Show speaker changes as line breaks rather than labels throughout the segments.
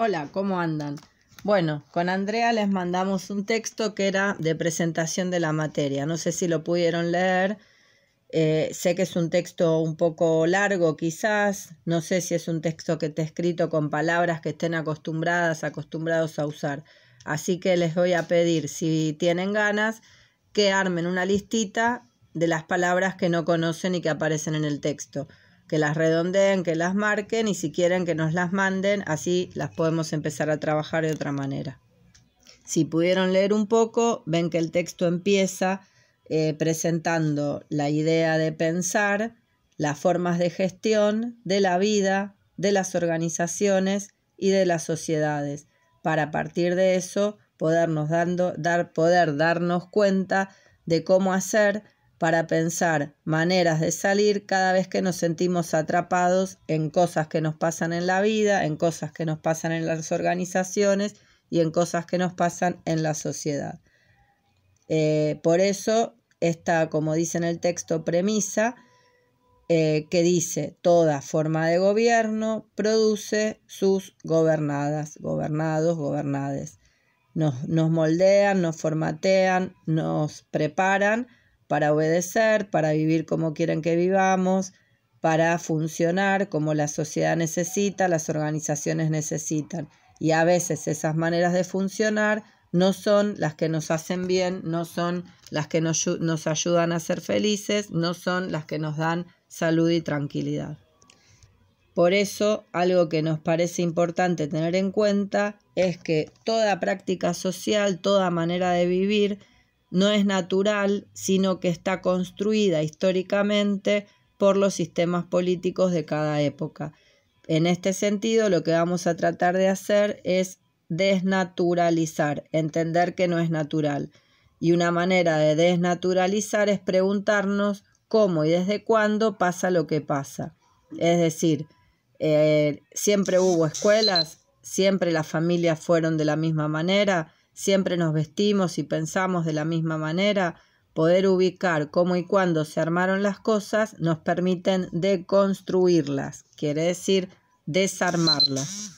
Hola, ¿cómo andan? Bueno, con Andrea les mandamos un texto que era de presentación de la materia. No sé si lo pudieron leer. Sé que es un texto un poco largo quizás. No sé si es un texto que esté escrito con palabras que estén acostumbrados a usar. Así que les voy a pedir, si tienen ganas, que armen una listita de las palabras que no conocen y que aparecen en el texto. Que las redondeen, que las marquen y si quieren que nos las manden, así las podemos empezar a trabajar de otra manera. Si pudieron leer un poco, ven que el texto empieza presentando la idea de pensar, las formas de gestión de la vida, de las organizaciones y de las sociedades, para a partir de eso poder darnos cuenta de cómo hacer para pensar maneras de salir cada vez que nos sentimos atrapados en cosas que nos pasan en la vida, en cosas que nos pasan en las organizaciones y en cosas que nos pasan en la sociedad. Por eso está, como dice en el texto, premisa, que dice: toda forma de gobierno produce sus gobernados, gobernades. Nos moldean, nos formatean, nos preparan para obedecer, para vivir como quieren que vivamos, para funcionar como la sociedad necesita, las organizaciones necesitan. Y a veces esas maneras de funcionar no son las que nos hacen bien, no son las que nos ayudan a ser felices, no son las que nos dan salud y tranquilidad. Por eso, algo que nos parece importante tener en cuenta es que toda práctica social, toda manera de vivir, no es natural, sino que está construida históricamente por los sistemas políticos de cada época. En este sentido, lo que vamos a tratar de hacer es desnaturalizar, entender que no es natural. Y una manera de desnaturalizar es preguntarnos cómo y desde cuándo pasa lo que pasa. Es decir, siempre hubo escuelas, siempre las familias fueron de la misma manera, siempre nos vestimos y pensamos de la misma manera. Poder ubicar cómo y cuándo se armaron las cosas nos permiten deconstruirlas, quiere decir desarmarlas.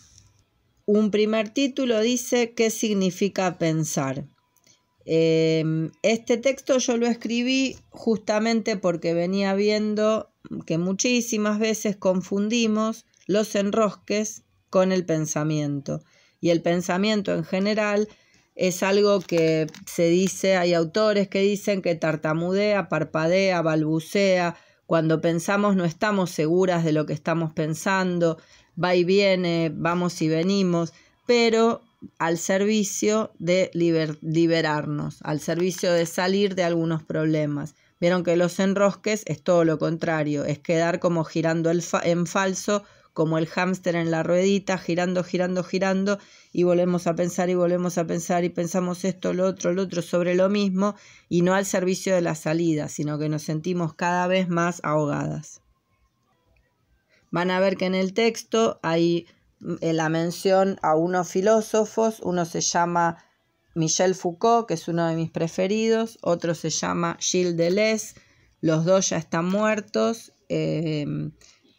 Un primer título dice: ¿qué significa pensar? Este texto yo lo escribí justamente porque venía viendo que muchísimas veces confundimos los enrosques con el pensamiento. Y el pensamiento en general es algo que se dice, hay autores que dicen que tartamudea, parpadea, balbucea. Cuando pensamos no estamos seguras de lo que estamos pensando, va y viene, vamos y venimos, pero al servicio de liberarnos, al servicio de salir de algunos problemas. Vieron que los enrosques es todo lo contrario, es quedar como girando en falso, como el hámster en la ruedita, girando, y volvemos a pensar y pensamos esto, lo otro sobre lo mismo, y no al servicio de la salida, sino que nos sentimos cada vez más ahogadas. Van a ver que en el texto hay la mención a unos filósofos. Uno se llama Michel Foucault, que es uno de mis preferidos, otro se llama Gilles Deleuze. Los dos ya están muertos.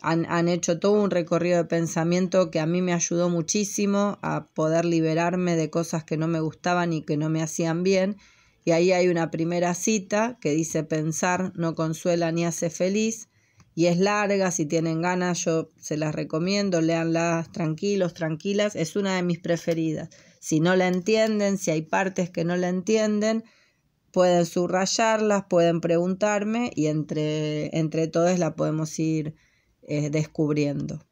Han hecho todo un recorrido de pensamiento que a mí me ayudó muchísimo a poder liberarme de cosas que no me gustaban y que no me hacían bien. Y ahí hay una primera cita que dice: pensar no consuela ni hace feliz. Y es larga, si tienen ganas yo se las recomiendo, léanlas tranquilos, tranquilas, es una de mis preferidas. Si no la entienden, si hay partes que no la entienden, pueden subrayarlas, pueden preguntarme y entre todos la podemos ir descubriendo.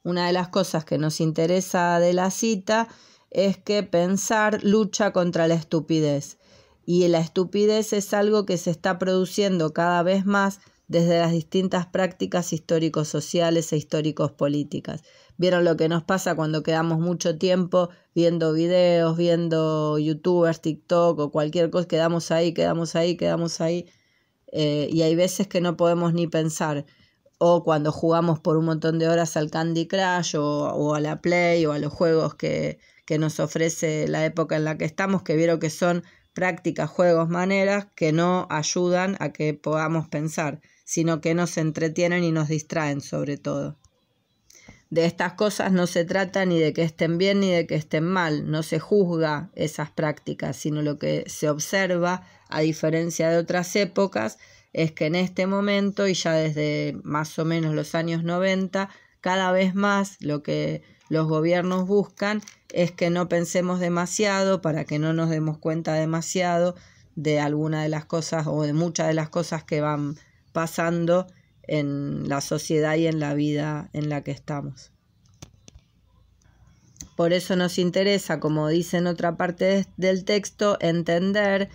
Una de las cosas que nos interesa de la cita es que pensar lucha contra la estupidez. Y la estupidez es algo que se está produciendo cada vez más desde las distintas prácticas histórico-sociales e histórico-políticas. ¿Vieron lo que nos pasa cuando quedamos mucho tiempo viendo videos, viendo youtubers, TikTok o cualquier cosa? Quedamos ahí, y hay veces que no podemos ni pensar. O cuando jugamos por un montón de horas al Candy Crush o a la Play o a los juegos que nos ofrece la época en la que estamos, que vieron que son prácticas, juegos, maneras que no ayudan a que podamos pensar, sino que nos entretienen y nos distraen sobre todo. de estas cosas no se trata ni de que estén bien ni de que estén mal, no se juzga esas prácticas, sino lo que se observa, a diferencia de otras épocas, es que en este momento y ya desde más o menos los años 90, cada vez más lo que los gobiernos buscan es que no pensemos demasiado para que no nos demos cuenta demasiado de alguna de las cosas o de muchas de las cosas que van pasando en la sociedad y en la vida en la que estamos. Por eso nos interesa, como dice en otra parte del texto, entender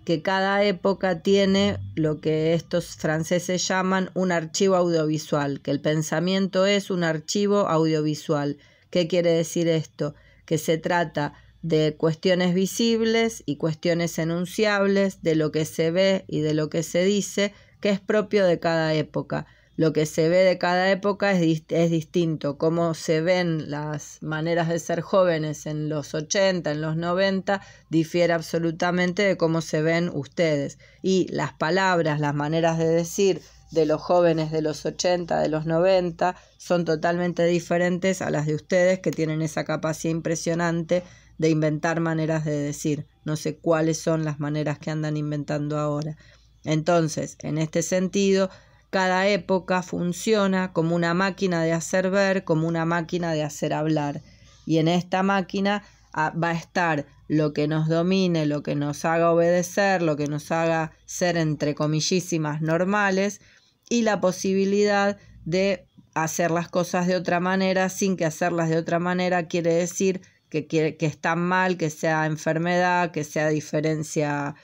que cada época tiene lo que estos franceses llaman un archivo audiovisual, que el pensamiento es un archivo audiovisual. ¿Qué quiere decir esto? Que se trata de cuestiones visibles y cuestiones enunciables, de lo que se ve y de lo que se dice, que es propio de cada época. Lo que se ve de cada época es distinto. Cómo se ven las maneras de ser jóvenes en los 80, en los 90, difiere absolutamente de cómo se ven ustedes. Y las palabras, las maneras de decir de los jóvenes de los 80, de los 90, son totalmente diferentes a las de ustedes, que tienen esa capacidad impresionante de inventar maneras de decir. No sé cuáles son las maneras que andan inventando ahora. Entonces, en este sentido, cada época funciona como una máquina de hacer ver, como una máquina de hacer hablar. Y en esta máquina va a estar lo que nos domine, lo que nos haga obedecer, lo que nos haga ser entre comillísimas normales, y la posibilidad de hacer las cosas de otra manera, sin que hacerlas de otra manera quiere decir que está mal, que sea enfermedad, que sea diferencia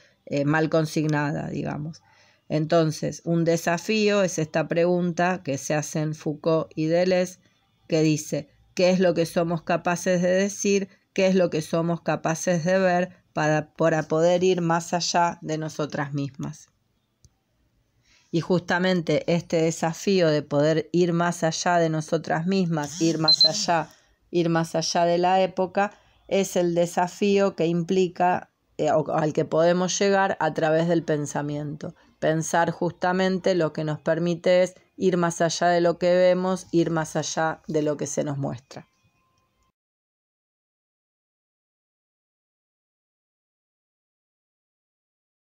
mal consignada, digamos. Entonces, un desafío es esta pregunta que se hacen Foucault y Deleuze, que dice: ¿qué es lo que somos capaces de decir? ¿Qué es lo que somos capaces de ver para poder ir más allá de nosotras mismas? Y justamente este desafío de poder ir más allá de nosotras mismas, ir más allá de la época, es el desafío que implica o al que podemos llegar a través del pensamiento. Pensar justamente lo que nos permite es ir más allá de lo que vemos, ir más allá de lo que se nos muestra.